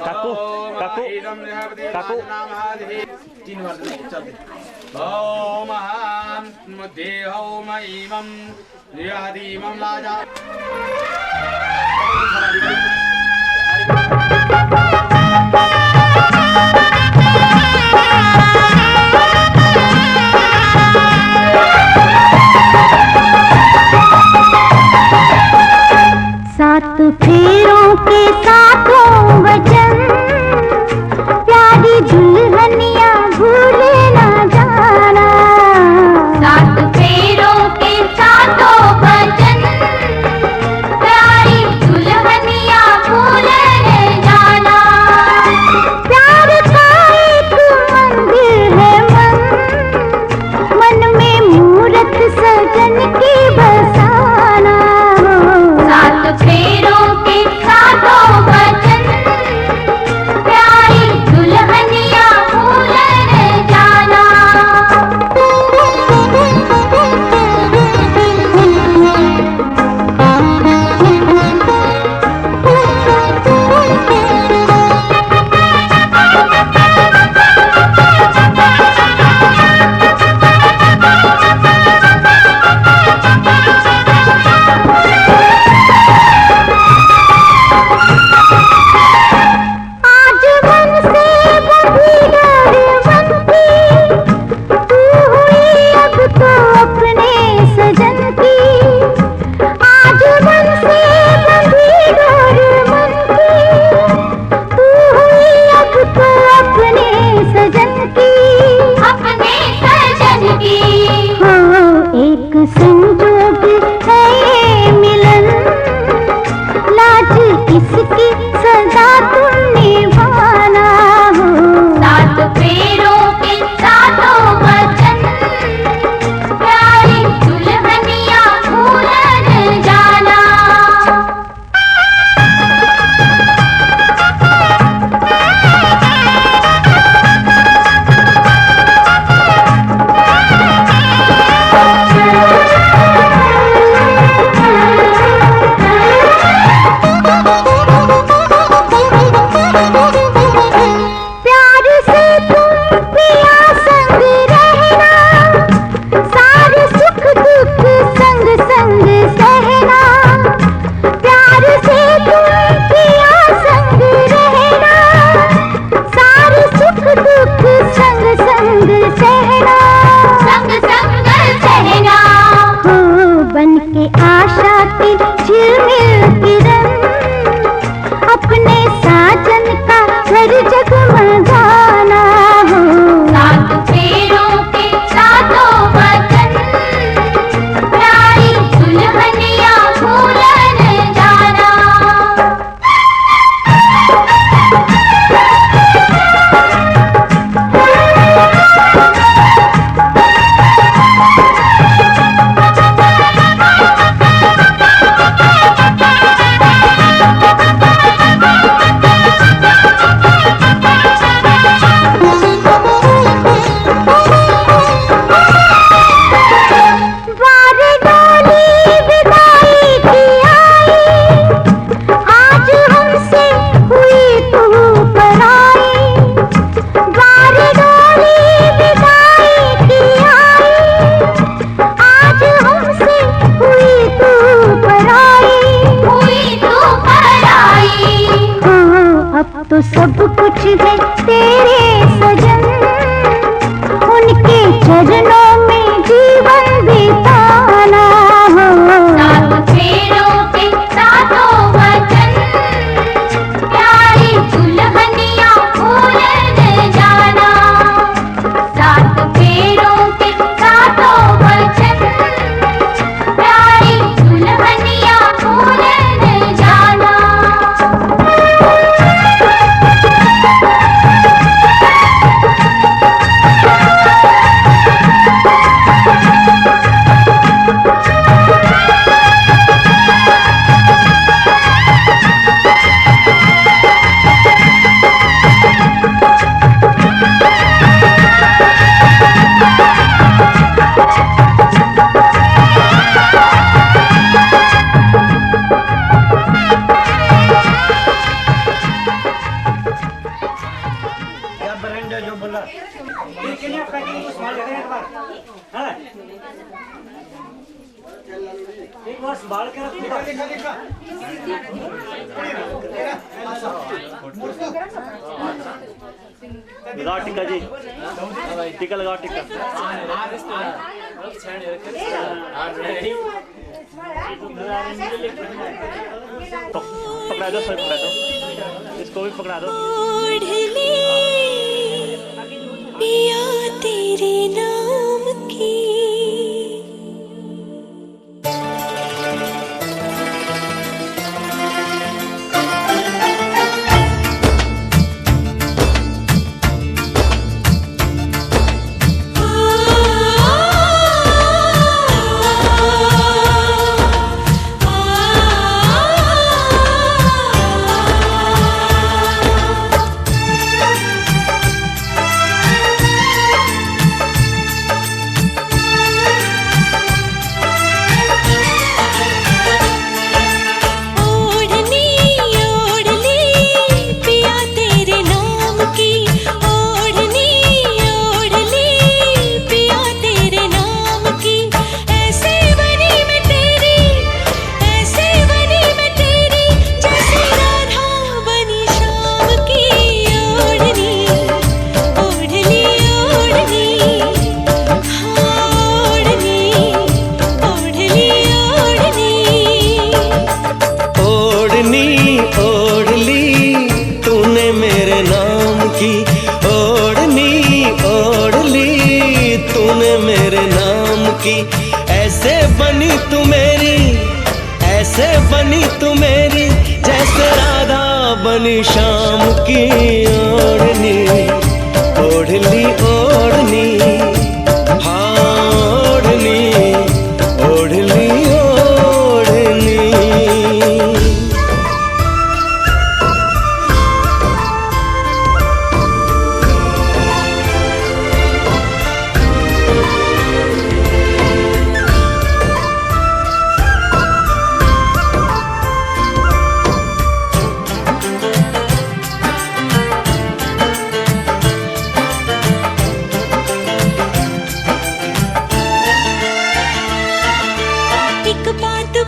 काकू काकू काकू तीन बार चलते ओम अहं देहौ मईमं निरादीमं लाजा सात फेरों के सातों वचन प्यारी दुल्हनिया भूले ना जाना। सात फेरों के सातों वचन प्यारी दुल्हनिया भूले न जाना। प्यार का एक मंदिर है मन में मूरत सजन की बसाना। सात फेरों के सातों वचन प्यारी दुल्हनिया भूल न जाना। तो सब कुछ है तेरे सजन, उनके चरणों में जीवन बिताना हो। सात फेरों के सातों वचन, प्यारी दुल्हनिया भूल न जाना। सात फेरों के सातों वचन, प्यारी दुल्हनिया भूल न जाना। लगाओ टिक्का जी, टिक्का लगाओ टिक्का। पकड़ा दो सर, पकड़ा दो, इसको भी पकड़ा दो। पिया तेरे नाम की ऐसे बनी तू मेरी, ऐसे बनी तू मेरी, जैसे राधा बनी शाम की ओढ़नी, ओढ़ली ओढ़नी, हाँ ओढ़नी, ओढ़ली ओढ़नी।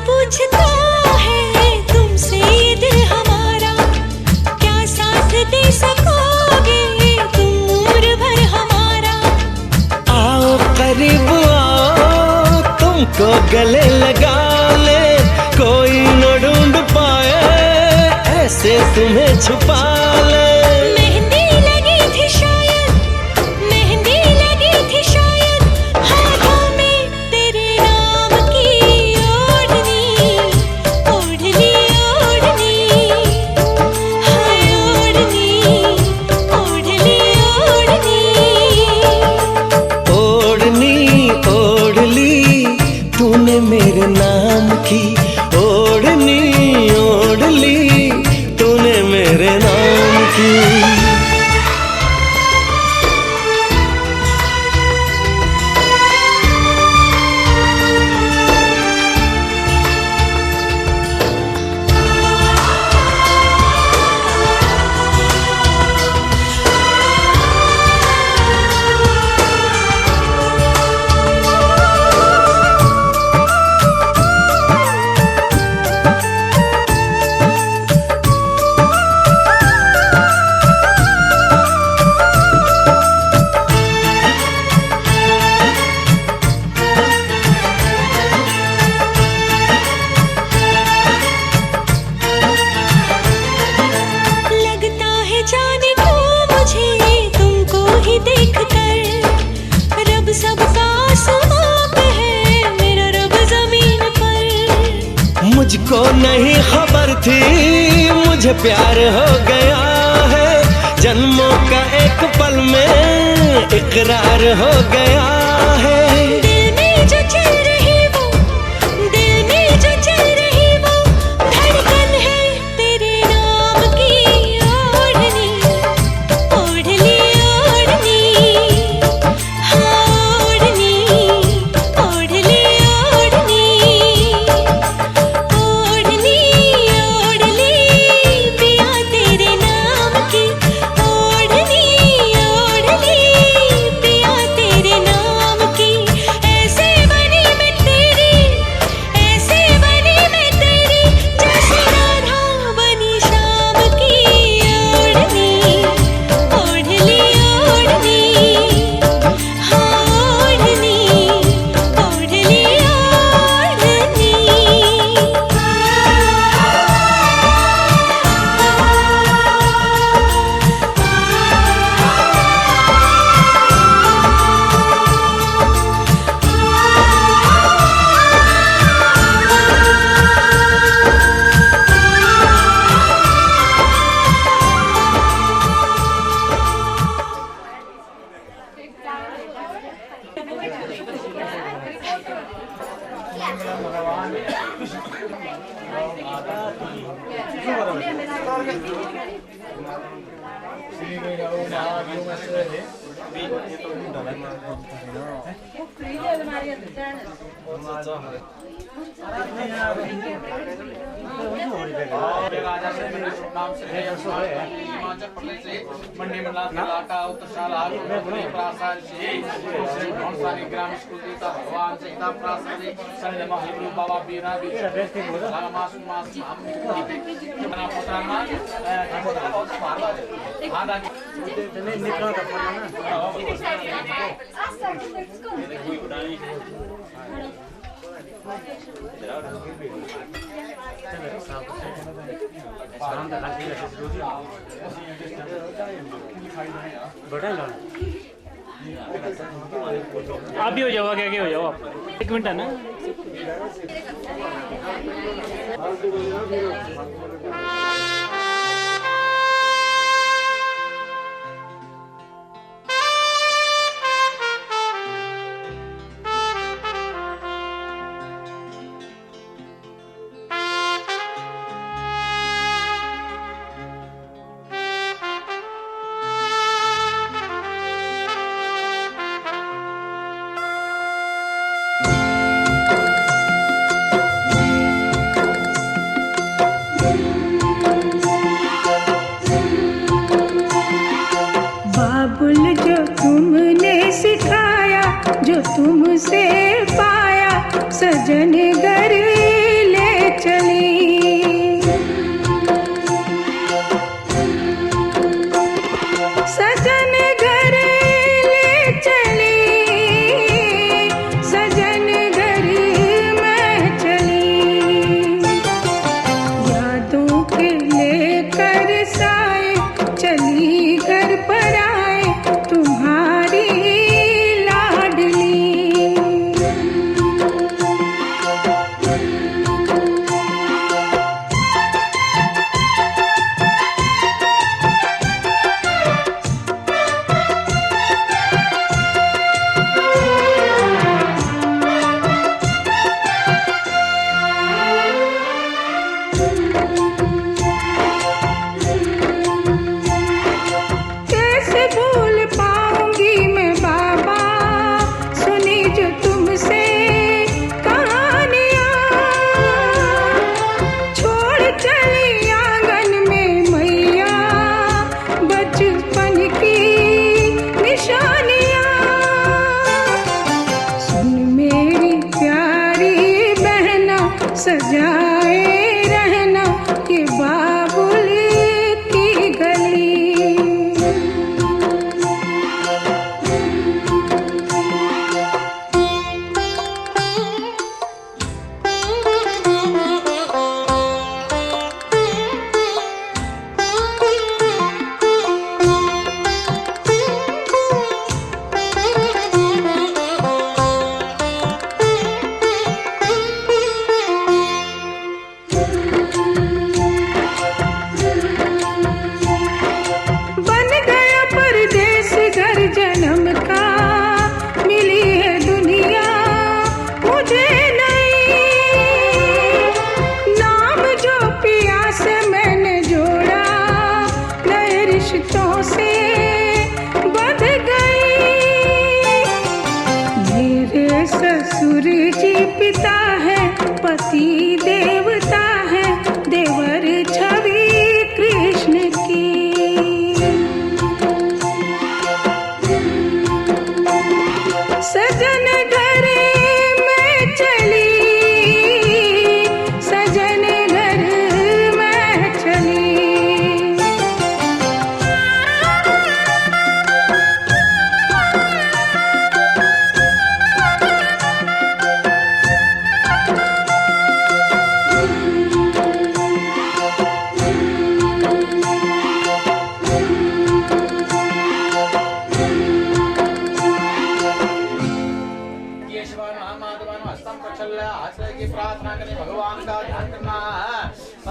पूछता है तुमसे ये दिल हमारा, क्या साथ दे सकोगे तुम उम्र भर हमारा। आओ करीब आओ, तुमको गले लगा ले, कोई न ढूंढ पाए ऐसे तुम्हें छुपा ले। मेहंदी लगी थी शायद, मेहंदी लगी थी शायद, हाथों में तेरे नाम की मेरे नाम की ओढ़नी, ओढ़ ली तूने मेरे नाम की। मुझको नहीं खबर थी मुझे प्यार हो गया है, जन्मों का एक पल में इकरार हो गया है। दिल में जो चल रही वो, दिल में जो चल रही वो धड़कन है तेरे नाम की ओढ़नी, ओढ़ली ओढ़नी, हाँ ओढ़नी, ओढ़ली ओढ़नी, ओढ़नी ओढ़ली पिया तेरे नाम की, ओढ़नी ओढ़ली पिया तेरे नाम की। हिमाचल प्रदेश से मंडी मंडला उत्तरशाला प्रासाद से ग्राम स्कूल देता भगवान से प्रासाद संजय महाप्रभु बाबा बीरा आप भी हो जाओ, आगे आगे हो जाओ आप। 1 मिनट है ना। बाबुल जो तुमने सिखाया, जो तुमसे पाया, सजन घर ले चली। सजन घर ले चली, सजन घर मैं चली। यादों के लेकर साए चली घर पर आए तुम्हारी लाडली। कैसे भूल पाऊंगी मैं बाबा, सुनी जो तुमसे कहानियाँ। छोड़ चली आंगन में मैया बचपन की निशानियाँ। सुन मेरी प्यारी बहना, सजाए रहना ये बाबुल की गली। बन गया परदेस घर जन्म का, मिली है दुनिया मुझे नहीं। नाम जो पिया से मैंने जोड़ा, नए रिश्तों से बंध गई। मेरे ससुर जी पिता है, पति देवता है, देवर छवि कृष्ण की। सजन घर में चली, सजन घर में चली। की प्रार्थना करने भगवान का ध्यान करना है।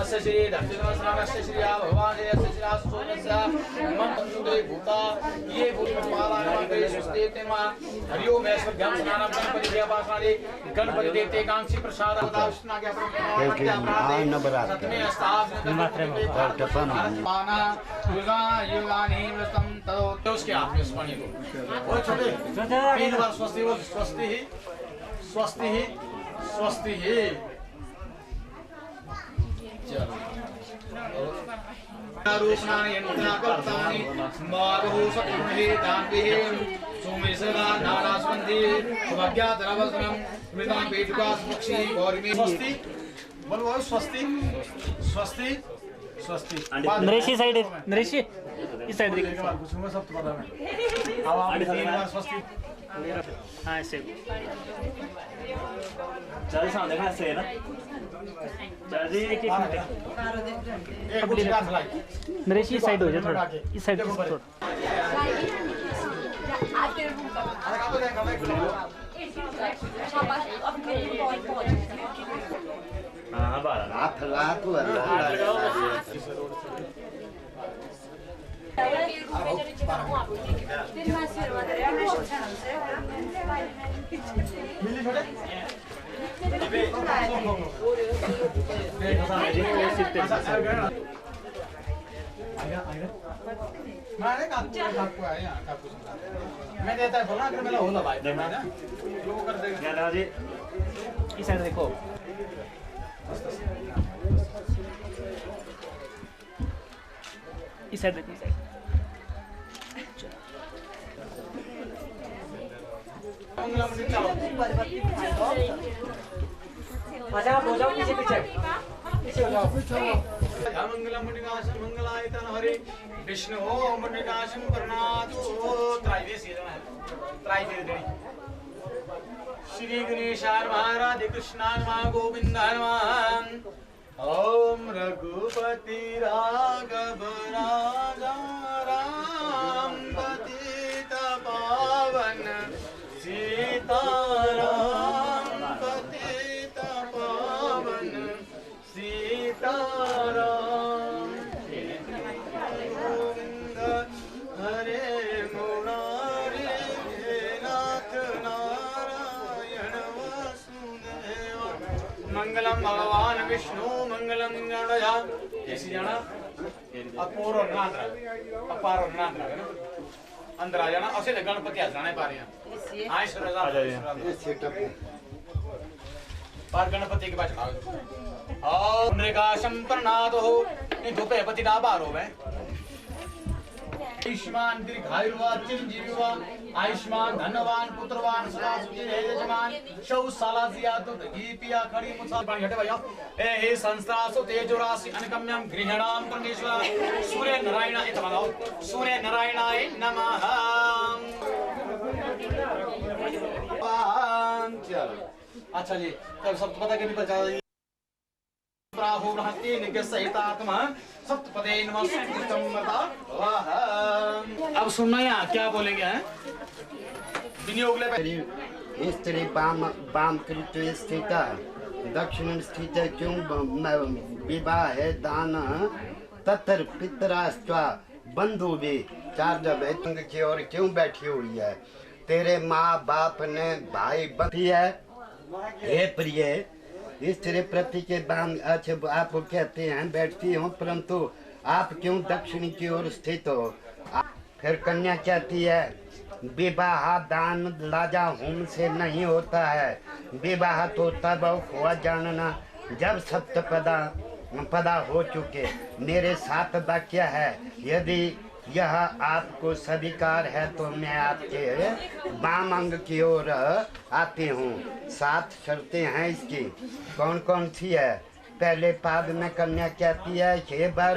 अस्य श्री धरती नमस्ते श्री भगवान अस्य श्री आसुतोषस्य मंत्र भूता ये भूतपालाय स्वस्ति मां हरिओम ऐश्वर्य ज्ञान स्नान गणपति देवासनादि गणपति देवते कांक्षी प्रसाद दावष्णा के सतमे स्थाप पाना युगा युगानि मस्तम तदो उसके हाथ में स्मरणीय को वो छोटे 3 बार स्वस्ति बोल स्वस्ति ही स्वस्ति ही स्वस्ति ही। रूपनानि यन्त्राकर्तानि मागो सत्पुरुषे दानभिः सोमेशदा नारास्पन्ति सुभज्ञातरवसनं मृतां पेटुका पक्षी गौरमी स्वस्ति बोलो स्वस्ति स्वस्ति स्वस्ति। नरेशी साइड है, नरेशी इस साइड देखिए। कुछ में सब पता है। अब आप 3 बार स्वस्ति। हाँ ऐसे चार्जी सामने देखना ऐसे है ना चार्जी एक एक कुछ का फलाई नरेशी साइड हो जाए थोड़ा इस साइड थोड़ा हाँ बारह हाथ लातू मैं देता है बोला मेरा होला भाई वो कर देगा जी इस साइड देखो इस साइड देखो पीछे पीछे हो जाओ मंगलम मुनिकाशम मंगलायतन हरि विष्णु मुनिकाशम प्रणातो त्राइवेशी त्राइवेदी श्री गणेशाय महाराज कृष्णाय नमः गोविंदाय नमः। ओम रघुपति राघव राजा राम पतित पावन सीताराम पतित पावन सीताराम गोविंद हरे मुरारी नाथ नारायण वासुदेव मंगलम भगवान विष्णु मंगलम गणया कैसी जाना अपूर्व नांद्र अपार नांद्र है ना अंदर आ जाना असे गणपति आ जाने पा रहे हैं आए सरदार पर गणपति के पास आओ और नृगाशम प्रणादो ये धोपे पति ना बारो है आयुष्मान दीर्घायुर्वा चिरंजीविवा आयुष्मान धनवान पुत्रवान सदा सुखी रहे यजमान शौशाला जिया तो घी पिया खड़ी मुसा पानी हटे भैया ए हे संस्तासु तेजो राशि अनकम्यम गृहणाम परमेश्वर सूर्य नारायण इत बनाओ सूर्य नारायणाय नमः। चलो अच्छा जी तब सब पता करनी बचा प्राहो रहते निके सहितात्मा सप्तपदे नमस्कृतमता वाह। अब सुनना यहाँ क्या बोलेंगे हैं विनियोग ले स्त्री बाम कृत स्थित दक्षिण स्थित क्यों विवाह है दान तत्र पितराष्ट्वा बंधु भी 4 जब की ओर क्यों बैठी हुई है। तेरे माँ बाप ने भाई बंधी है। हे प्रिय स्त्री प्रति के बाम अच्छा आप कहते हैं बैठती हूँ परंतु आप क्यों दक्षिण की ओर स्थित हो। फिर कन्या कहती है विवाह दान लाजा होम से नहीं होता है। विवाह तो तब हुआ जानना जब सप्तपदा हो चुके। मेरे 7 वाक्य है यदि यह आपको स्वीकार है तो मैं आपके वाम अंग की ओर आती हूँ। 7 शर्तें हैं इसकी कौन कौन सी है। पहले पाद में कन्या कहती है हे बर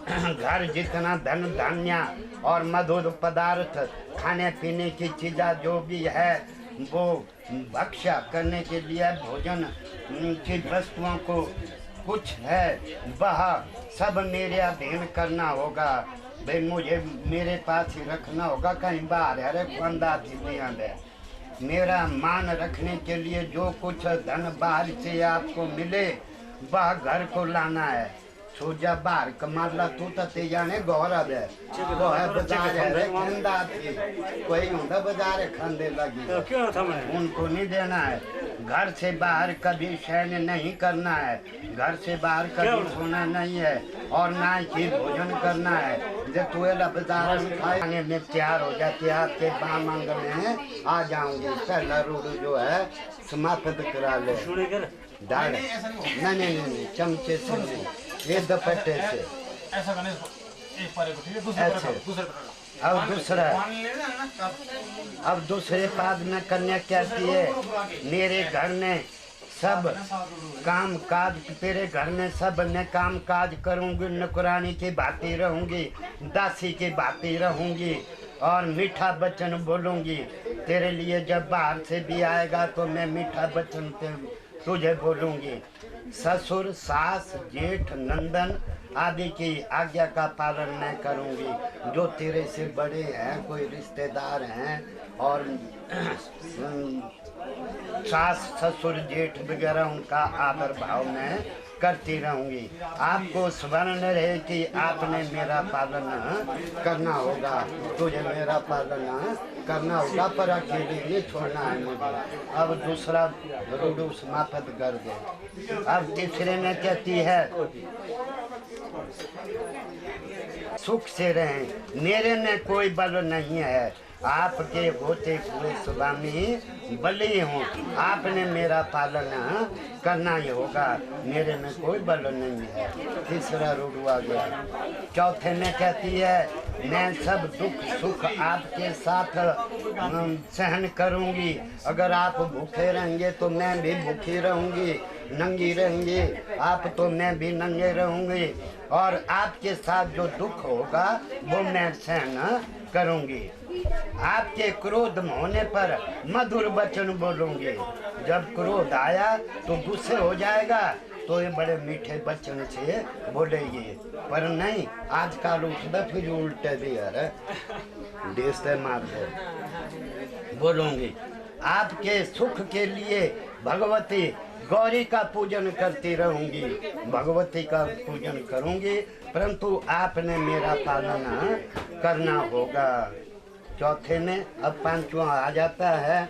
घर जितना धन धान्य और मधुर पदार्थ खाने पीने की चीज़ा जो भी है वो भक्षा करने के लिए भोजन की वस्तुओं को कुछ है वह सब मेरे अधीन करना होगा। भाई मुझे मेरे पास ही रखना होगा कहीं बाहर है बंदा दुनिया में मेरा मान रखने के लिए जो कुछ धन बाहर से आपको मिले वह घर को लाना है। सोचा बाहर कमाला तू तो ते जाने गौरव है वो है बाजार है खंदा थी कोई होता बाजार खाने लगी उनको नहीं देना है। घर से बाहर कभी शयन नहीं करना है, घर से बाहर कभी सोना नहीं है और ना ही भोजन करना है। जब तू बाजार में खाने में तैयार हो जाती है आपके बामंग में आ जाऊंगी। पहला रूढ़ जो है समाप्त करा ले डाल नहीं चमचे से नहीं ये दुपट्टे से ऐसा करने एक पारे को ठीक है दूसरे दूसरे अब दूसरे पाद में कन्या कहती है मेरे घर में सब काम काज तेरे घर में सब मैं काम काज करूंगी, नौकरानी की बातें रहूंगी, दासी की बातें रहूंगी और मीठा वचन बोलूंगी। तेरे लिए जब बाहर से भी आएगा तो मैं मीठा वचन तुझे बोलूंगी। ससुर सास जेठ नंदन आदि की आज्ञा का पालन मैं करूंगी। जो तेरे से बड़े हैं कोई रिश्तेदार हैं और सास ससुर जेठ वगैरह उनका आदर भाव में करती रहूंगी। आपको स्मरण रहे कि आपने मेरा पालन करना होगा, तुझे मेरा पालन करना होगा पर अकेले नहीं छोड़ना है मुझे। अब दूसरा रूढ़ समाप्त कर दे। अब तीसरे में कहती है सुख से रहें, मेरे में कोई बल नहीं है, आपके होते हुए स्वामी बली हूँ, आपने मेरा पालन करना ही होगा, मेरे में कोई बल नहीं है। तीसरा रूढ़ आ गया। चौथे में कहती है मैं सब दुख सुख आपके साथ सहन करूंगी। अगर आप भूखे रहेंगे तो मैं भी भूखी रहूंगी, नंगी रहेंगी आप तो मैं भी नंगे रहूंगी और आपके साथ जो दुख होगा वो मैं सहन करूंगी। आपके क्रोध होने पर मधुर वचन बोलूंगी। जब क्रोध आया तो गुस्से हो जाएगा तो ये बड़े मीठे वचन से बोलेगी, पर नहीं आजकल उठता फिर उल्टे भी है देशते मार दे बोलूंगी। आपके सुख के लिए भगवती गौरी का पूजन करती रहूंगी, भगवती का पूजन करूंगी, परंतु आपने मेरा पालन करना होगा। चौथे में अब पांचवा आ जाता है।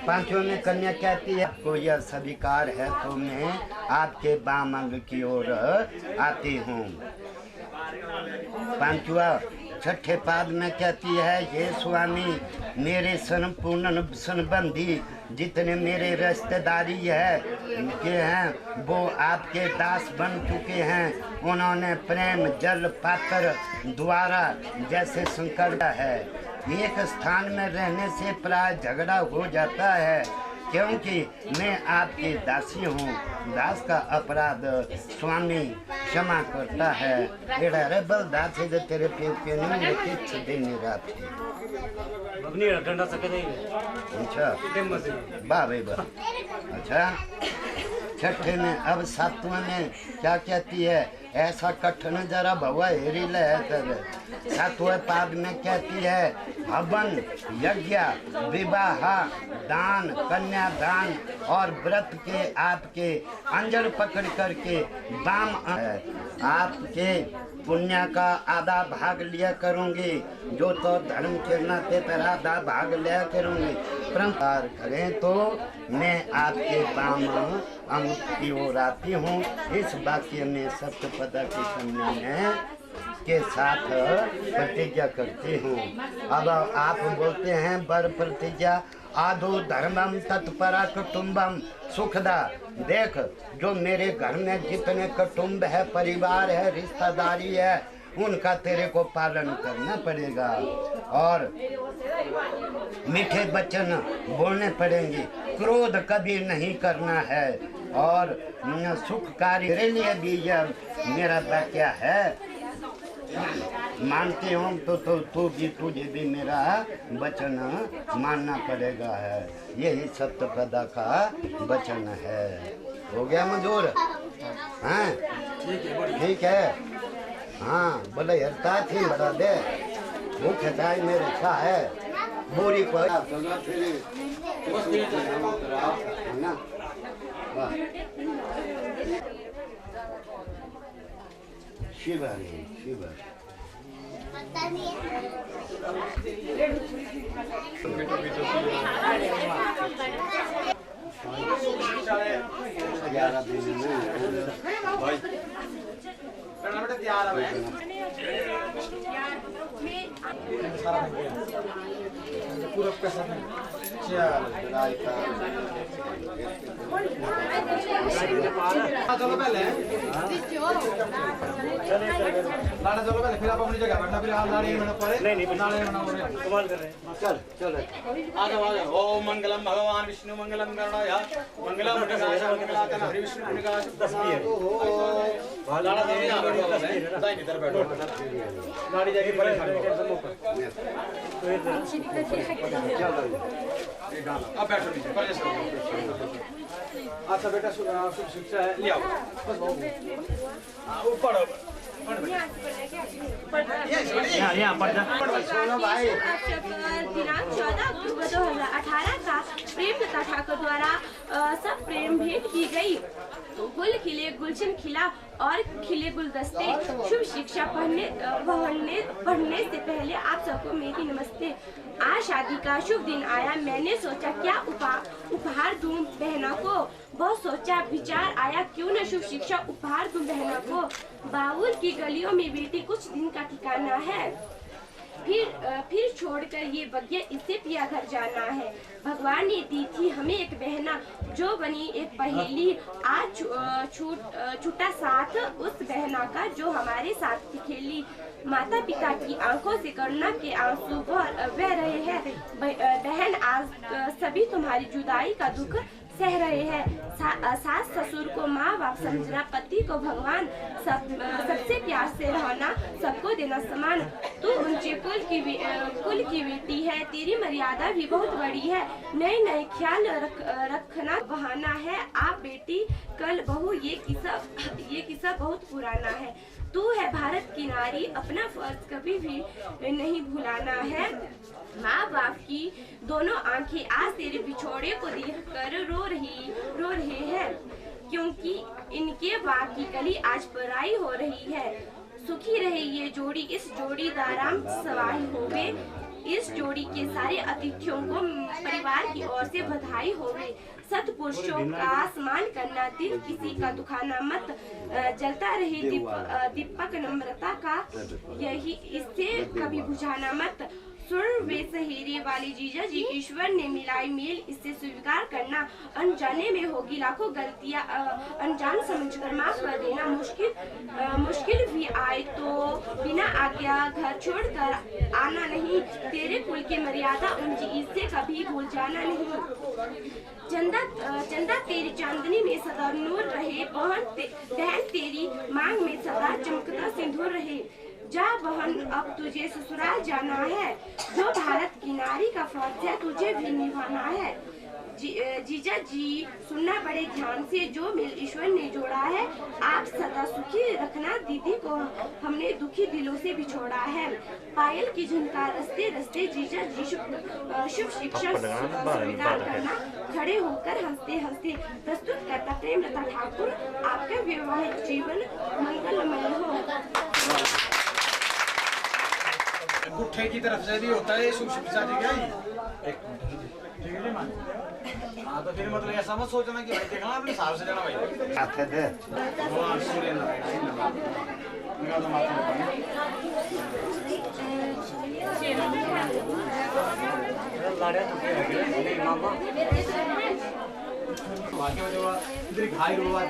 पांचवें में कन्या कहती है आपको यह स्वीकार है तो मैं आपके बामंग की ओर आती हूँ। पांचवा छठे पाद में कहती है ये स्वामी मेरे संपूर्ण संबंधी जितने मेरे रिश्तेदारी है के हैं वो आपके दास बन चुके हैं। उन्होंने प्रेम जल पात्र द्वारा जैसे संकट है, एक स्थान में रहने से प्राय झगड़ा हो जाता है क्योंकि मैं आपकी दासी हूँ। दास का अपराध स्वामी क्षमा करता है। एड़ा रे बल दास है तेरे पे नहीं लेके छदे नहीं रात बगनी डंडा सके नहीं। अच्छा वाह भाई वाह। अच्छा छठे में अब सातवें में क्या कहती है ऐसा कठिन जरा भवा हेरी ले तब। सातवें पाद में कहती है हवन यज्ञ विवाह दान कन्यादान और व्रत के आपके अंजल पकड़ करके बाम आपके पुण्य का आधा भाग लिया करूंगी। जो तो धर्म के नाते पर आधा भाग लिया करूंगी, परंतु करें तो मैं आपके बाम अमृत की ओर आती हूँ। इस वाक्य में सप्तपदा की कन्या में के साथ प्रतिज्ञा करती हूँ। अब आप बोलते हैं बर प्रतिज्ञा आदो धर्मम तत्परा कुटुम्बम सुखदा। देख जो मेरे घर में जितने कुटुम्ब है परिवार है रिश्तेदारी है उनका तेरे को पालन करना पड़ेगा और मीठे वचन बोलने पड़ेंगे, क्रोध कभी नहीं करना है और सुख कार्य के लिए भी यह मेरा वाक्य है। मानते हो तो तुझे भी मेरा वचन मानना पड़ेगा है। यही सप्तपदा का वचन है। हो गया मंजूर? हाँ ठीक है। हाँ बोले हरता थी बड़ा दे मुख्य चाय मेरे छा है बोरी पर ना शिवा शिवा तैयार है पूरा पैसा चलो पहले लाड़ा चलो पहले फिर आप अपनी जगह बैठना फिर आप लाड़ी में पड़े नहीं नाले में कमाल कर रहे हैं। चल चल आ जाओ ओम मंगलम भगवान विष्णु मंगलम गरुड़ाय मंगलम मुनिकाश मंगलातन हरि विष्णु मुनिकाश लाड़ा देवी यहां बैठो दाई इधर बैठो गाड़ी जाके परे खड़े हो अब बैठो नीचे परे से अच्छा बेटा शुभ शिक्षा है ले आओ बस ऊपर यहाँ पढ़ जा। दिनांक 14 अक्टूबर 2018 का प्रेम लता ठाकुर द्वारा सब प्रेम भेंट की गई। गुल खिले गुलशन खिला और खिले गुलदस्ते। शुभ शिक्षा पढ़ने से पहले आप सबको मेरी नमस्ते। आज शादी का शुभ दिन आया, मैंने सोचा क्या उपहार दूं बहनों को। बहुत सोचा विचार आया क्यों न शुभ शिक्षा उपहार दूं बहनों को। बाबुल की गलियों में बेटी कुछ दिन का ठिकाना है, फिर छोड़कर ये बगिया इससे पिया घर जाना है। भगवान ने दी थी हमें एक बहना जो बनी एक पहेली। आज छूटा साथ उस बहना का जो हमारे साथ खेली। माता पिता की आंखों से करुणा के आंसू बह रहे हैं। बहन आज सभी तुम्हारी जुदाई का दुख सह रहे हैं। सास ससुर को माँ बाप समझना, पति को भगवान, सबसे प्यार से रहना, सबको देना समान। तू ऊंचे कुल की बेटी है, तेरी मर्यादा भी बहुत बड़ी है। नए नए ख्याल रखना बहाना है। आप बेटी कल बहू ये किस्सा बहुत पुराना है। तू है भारत की नारी, अपना फर्ज कभी भी नहीं भुलाना है। माँ बाप की दोनों आंखें आज तेरे बिछोड़े को देखकर रो रहे हैं, क्योंकि इनके बाग की कली आज पराई हो रही है। सुखी रहे ये जोड़ी, इस जोड़ी दाराम सवारी होवे। इस जोड़ी के सारे अतिथियों को परिवार की ओर से बधाई होवे। सत्पुरुषों का सम्मान करना, दिल किसी का दुखाना मत। जलता रहे दीपक नम्रता का, यही इससे कभी बुझाना मत। सुर वे सहेरे वाली जीजा जी, ईश्वर ने मिलाई मेल, इससे स्वीकार करना। अनजाने में होगी लाखों गलतियां, अनजान समझकर माफ कर देना। मुश्किल भी आए तो बिना आज्ञा घर छोड़कर आना नहीं। तेरे कुल की मर्यादा ऊंची, इससे कभी भूल जाना नहीं। चंदा तेरी चांदनी में सदा नूर रहे। बहन तेरी मांग में सदा चमकता सिंदूर रहे। जा बहन अब तुझे ससुराल जाना है, जो भारत की नारी का फर्ज है तुझे भी निभाना है। जीजा जी सुनना बड़े ध्यान से, जो मिल ईश्वर ने जोड़ा है आप सदा सुखी रखना। दीदी को हमने दुखी दिलों से बिछोड़ा है। पायल की झनकार रस्ते रस्ते, जीजा जी शुभ शिक्षा स्वीकार करना। खड़े होकर हंसते हंसते प्रस्तुत करता प्रेम लता ठाकुर। आपका वैवाहिक जीवन मंगलमय हो। गुट्ठे की तरफ से भी होता है शुभ शिक्षा दी गई। ठीक है जी मान। हाँ तो फिर मतलब ऐसा मत सोचना कि भाई देखना अपने हिसाब से जाना भाई। आते थे भगवान सूर्य निकाल दो माथा में मामा वाक्य में जो इधर घाई हुआ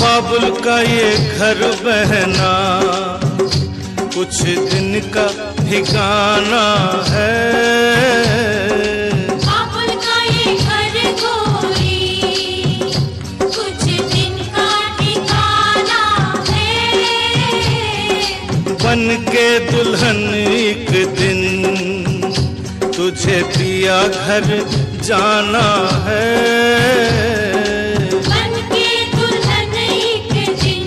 बाबुल का ये घर बहना कुछ दिन का ठिकाना है। बाबुल का ये घर गोरी कुछ दिन का ठिकाना है। बन के दुल्हन एक दिन तुझे पिया घर जाना है। बन के दुल्हन एक दिन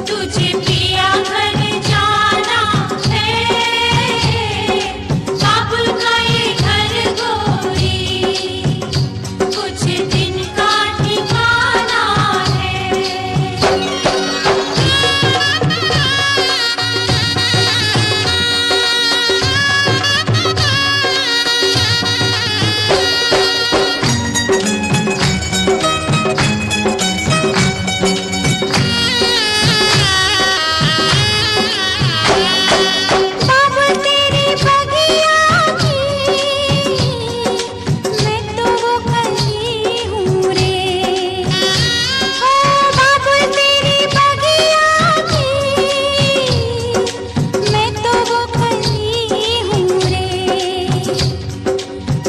तुझे पिया घर जाना है। बाबुल का ये घर गोरी कुछ दिन का ठिकाना है। बाबुल तेरी बगिया की मैं तो वो कली हूँ रे। हो बाबुल तेरी बगिया की मैं तो वो कली हूँ रे।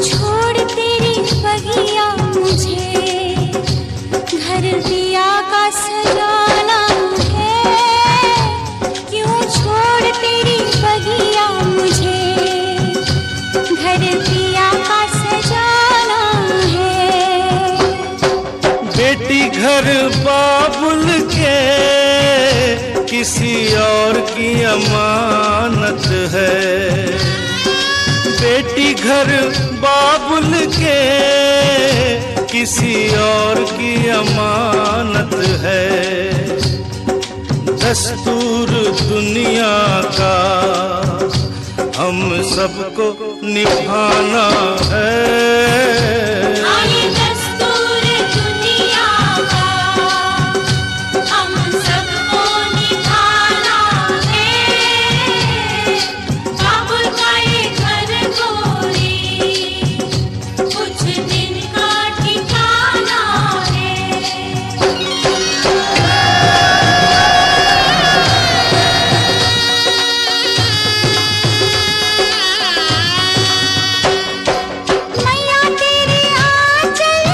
छोड़ तेरी बगिया मुझे घर दिया का सजाना है। क्यों छोड़ तेरी बगिया मुझे घर दिया का सजाना है। बेटी घर बाबुल के किसी और की अमानत है। बेटी घर बाबुल के किसी और की अमानत है। दस्तूर दुनिया का हम सबको निभाना है। आए दस्तूर दुनिया का हम सबको निभाना है। बाबुल का ये घर गोरी कुछ दिन का ठिकाना है। मैया तेरे आंचल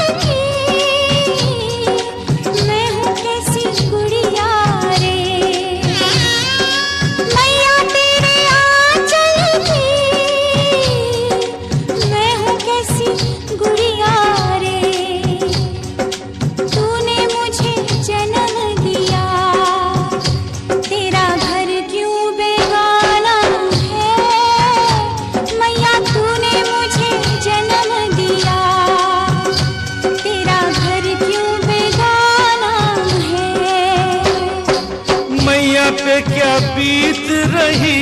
क्या बीत रही,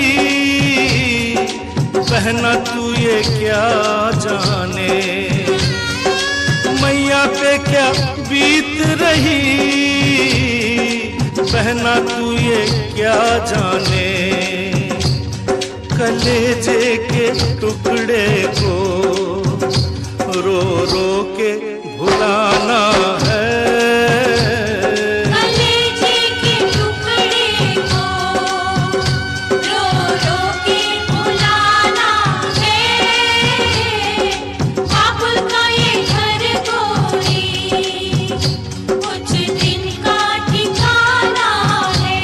बहना तू ये क्या जाने। मैया पे क्या बीत रही, बहना तू ये क्या जाने। कलेजे के टुकड़े को रो रो के भुलाना है। कलेजे के टुकड़े को रो रो के भुलाना है। काबुल का ये घर गोरी कुछ दिन का ठिकाना है।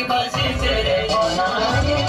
बस तेरे होना है